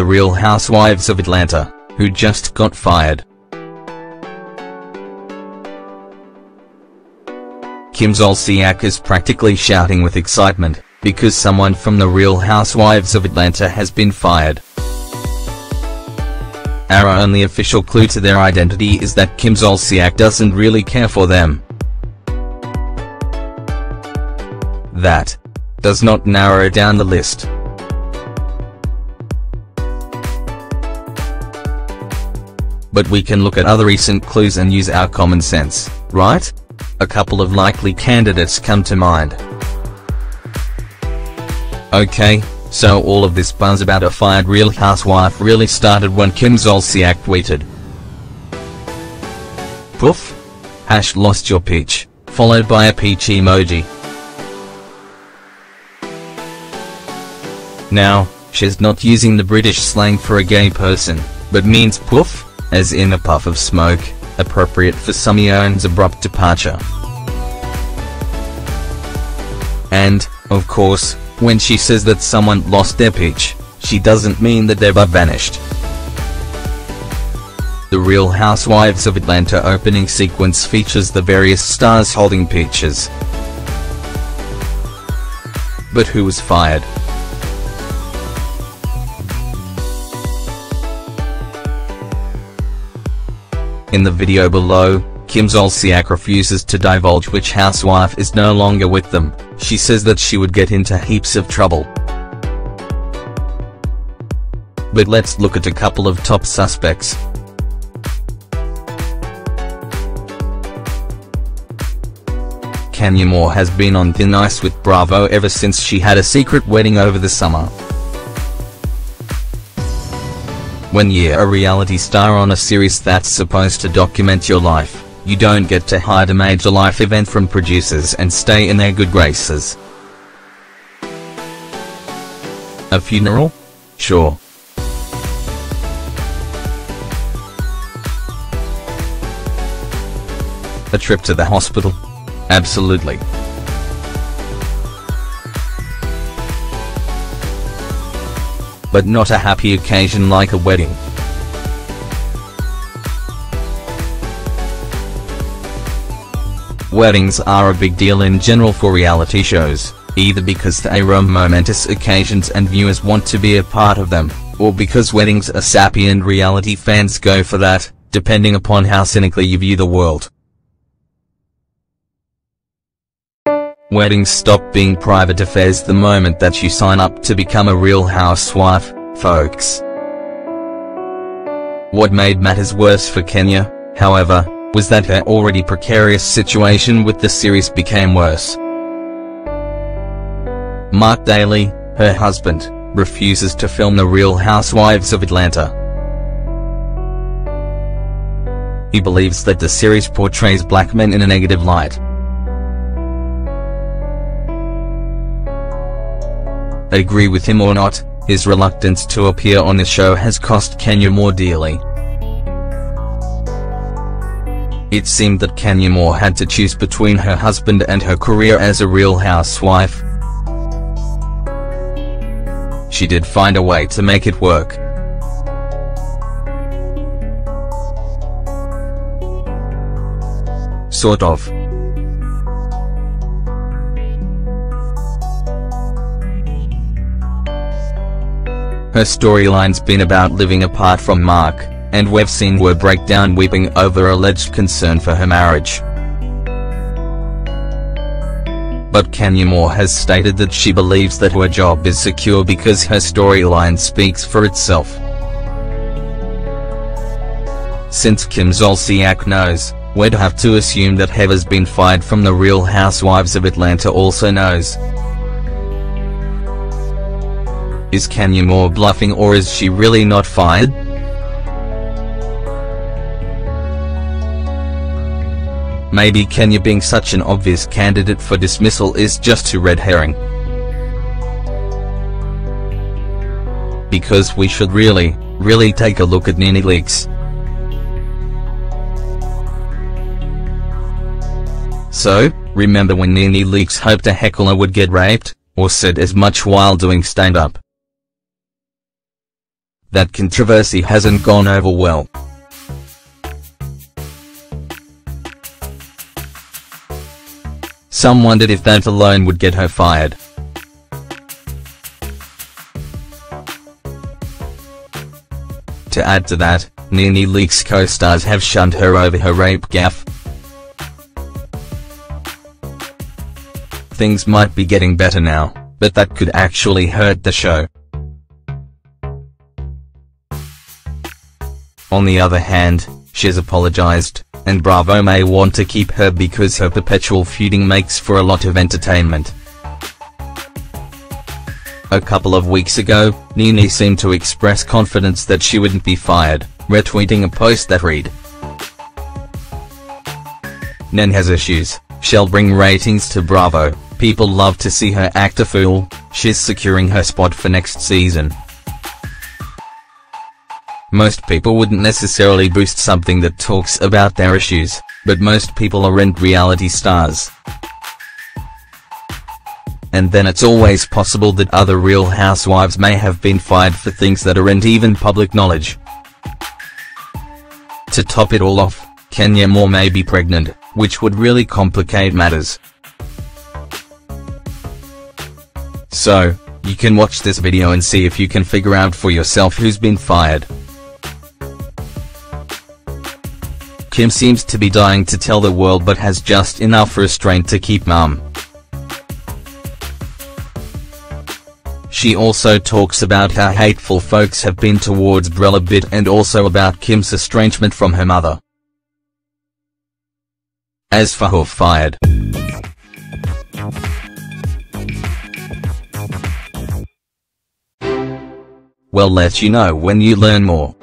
the Real Housewives of Atlanta, who just got fired. Kim Zolciak is practically shouting with excitement, because someone from the Real Housewives of Atlanta has been fired. Our only official clue to their identity is that Kim Zolciak doesn't really care for them. That does not narrow down the list. But we can look at other recent clues and use our common sense, right? A couple of likely candidates come to mind. Okay, so all of this buzz about a fired Real Housewife really started when Kim Zolciak tweeted, "Poof! # lost your peach," followed by a peach emoji. Now, she's not using the British slang for a gay person, but means poof, as in a puff of smoke, appropriate for someone's abrupt departure. And, of course, when she says that someone lost their peach, she doesn't mean that they've vanished. The Real Housewives of Atlanta opening sequence features the various stars holding peaches. But who was fired? In the video below, Kim Zolciak refuses to divulge which housewife is no longer with them. She says that she would get into heaps of trouble. But let's look at a couple of top suspects. Kenya Moore has been on thin ice with Bravo ever since she had a secret wedding over the summer. When you're a reality star on a series that's supposed to document your life, you don't get to hide a major life event from producers and stay in their good graces. A funeral? Sure. A trip to the hospital? Absolutely. But not a happy occasion like a wedding. Weddings are a big deal in general for reality shows, either because they are momentous occasions and viewers want to be a part of them, or because weddings are sappy and reality fans go for that, depending upon how cynically you view the world. Weddings stop being private affairs the moment that you sign up to become a Real Housewife, folks. What made matters worse for Kenya, however, was that her already precarious situation with the series became worse. Mark Daly, her husband, refuses to film the Real Housewives of Atlanta. He believes that the series portrays black men in a negative light. Agree with him or not, his reluctance to appear on the show has cost Kenya Moore dearly. It seemed that Kenya Moore had to choose between her husband and her career as a Real Housewife. She did find a way to make it work. Sort of. Her storyline's been about living apart from Mark, and we've seen her break down weeping over alleged concern for her marriage. But Kenya Moore has stated that she believes that her job is secure because her storyline speaks for itself. Since Kim Zolciak knows, we'd have to assume that whoever's been fired from the Real Housewives of Atlanta also knows. Is Kenya Moore bluffing, or is she really not fired? Maybe Kenya being such an obvious candidate for dismissal is just a red herring. Because we should really take a look at Nene Leakes. So, remember when Nene Leakes hoped a heckler would get raped, or said as much while doing stand-up? that controversy hasn't gone over well. Some wondered if that alone would get her fired. To add to that, NeNe Leakes co-stars have shunned her over her rape gaffe. Things might be getting better now, but that could actually hurt the show. On the other hand, she's apologized, and Bravo may want to keep her because her perpetual feuding makes for a lot of entertainment. A couple of weeks ago, NeNe seemed to express confidence that she wouldn't be fired, retweeting a post that read, "Nen has issues, she'll bring ratings to Bravo, people love to see her act a fool, she's securing her spot for next season." Most people wouldn't necessarily boost something that talks about their issues, but most people aren't reality stars. And then it's always possible that other Real Housewives may have been fired for things that aren't even public knowledge. To top it all off, Kenya Moore may be pregnant, which would really complicate matters. So, you can watch this video and see if you can figure out for yourself who's been fired. Kim seems to be dying to tell the world but has just enough restraint to keep mum. She also talks about how hateful folks have been towards Brella Bit and also about Kim's estrangement from her mother. As for who fired, we'll let you know when you learn more.